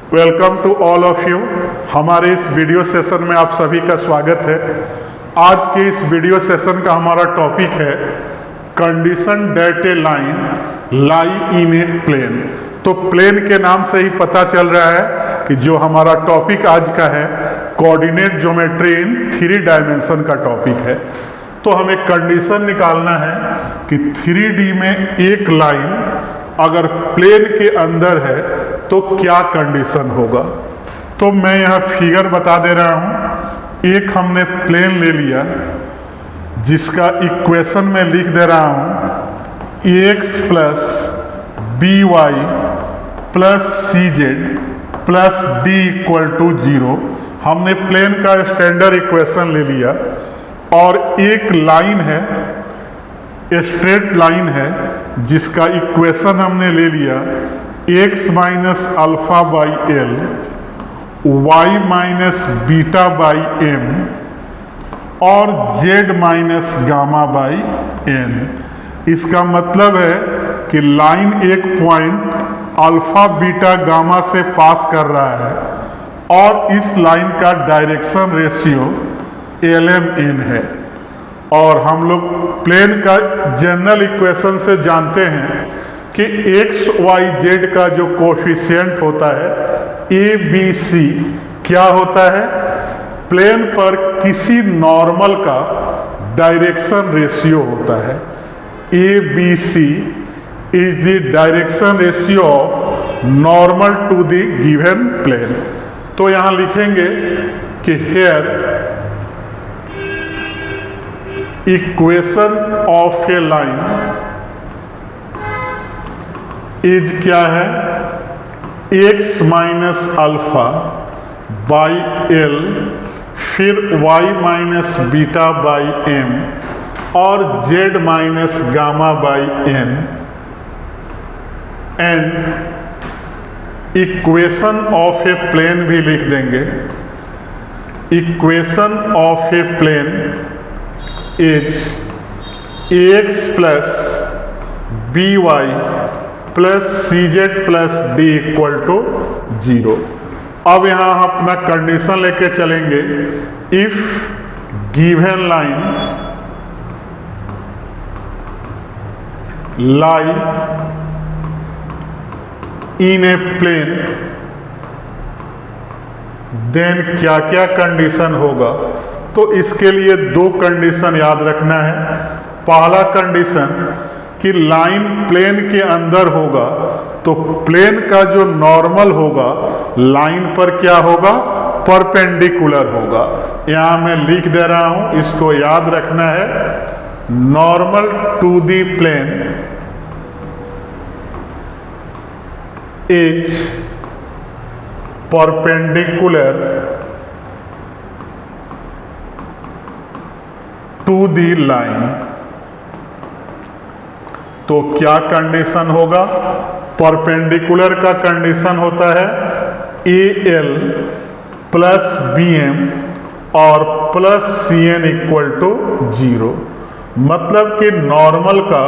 Welcome to all of you. हमारे इस video session में आप सभी का स्वागत है। आज के इस वीडियो सेशन का हमारा टॉपिक है condition that a line lie in a plane. तो प्लेन के नाम से ही पता चल रहा है कि जो हमारा टॉपिक आज का है कोऑर्डिनेट ज्योमेट्री इन 3 डायमेंशन का टॉपिक है। तो हमें कंडीशन निकालना है कि 3D में एक लाइन अगर प्लेन के अंदर है तो क्या कंडीशन होगा। तो मैं यहाँ फिगर बता दे रहा हूँ। एक हमने प्लेन ले लिया जिसका इक्वेशन में लिख दे रहा हूँ ax plus B Y plus C Z plus D equal to 0। हमने प्लेन का स्टैंडर्ड इक्वेशन ले लिया और एक लाइन है, स्ट्रेट लाइन है जिसका इक्वेशन हमने ले लिया x minus alpha by L Y minus beta by M और z minus gamma by N. इसका मतलब है कि लाइन एक पॉइंट अल्फा बीटा गामा से पास कर रहा है और इस लाइन का डायरेक्शन रेशियो LMN है। और हम लोग प्लेन का जनरल इक्वेशन से जानते हैं कि x y z का जो कोफिशिएंट होता है ABC क्या होता है, प्लेन पर किसी नॉर्मल का डायरेक्शन रेशियो होता है। ABC is the direction ratio of normal to the given plane. तो यहाँ लिखेंगे कि here equation of a line is क्या है, x minus alpha by L फिर y minus beta by M और z minus gamma by N and equation of a plane भी लिख देंगे। Equation of a plane is ax plus B Y plus C Z plus D equal to 0। अब यहाँ हम अपना condition लेके चलेंगे। If given line lie in a plane then क्या क्या कंडीशन होगा। तो इसके लिए 2 कंडीशन याद रखना है। पहला कंडीशन कि लाइन प्लेन के अंदर होगा तो प्लेन का जो नॉर्मल होगा लाइन पर क्या होगा, परपेंडिकुलर होगा। यहाँ मैं लिख दे रहा हूँ, इसको याद रखना है। Normal to the plane is perpendicular to the line. तो क्या कंडीशन होगा, परपेंडिकुलर का कंडीशन होता है AL प्लस BM और प्लस CN इक्वल टू 0। मतलब कि नॉर्मल का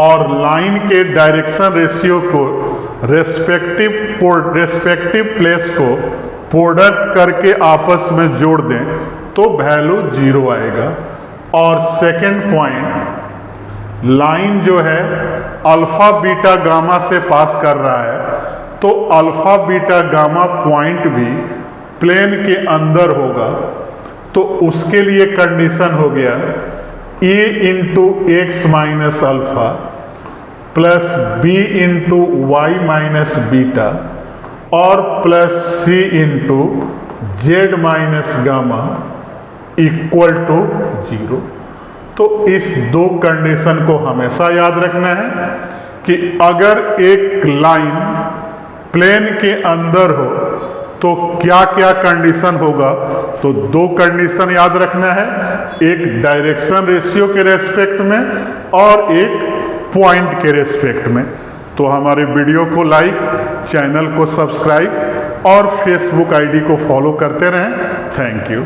और लाइन के डायरेक्शन रेशियो को रेस्पेक्टिव प्लेस को प्रोडक्ट करके आपस में जोड़ दें तो वैल्यू 0 आएगा। और सेकंड पॉइंट, लाइन जो है अल्फा बीटा गामा से पास कर रहा है तो अल्फा बीटा गामा पॉइंट भी प्लेन के अंदर होगा। तो उसके लिए कंडीशन हो गया A into x minus alpha plus B into y minus beta और plus C into z minus gamma equal to 0। तो इस 2 कंडीशन को हमेशा याद रखना है कि अगर एक लाइन प्लेन के अंदर हो तो क्या क्या कंडीशन होगा। तो 2 कंडीशन याद रखना है, एक डायरेक्शन रेशियो के रेस्पेक्ट में और एक पॉइंट के रेस्पेक्ट में। तो हमारे वीडियो को लाइक, चैनल को सब्सक्राइब और फेसबुक आईडी को फॉलो करते रहें। Thank you.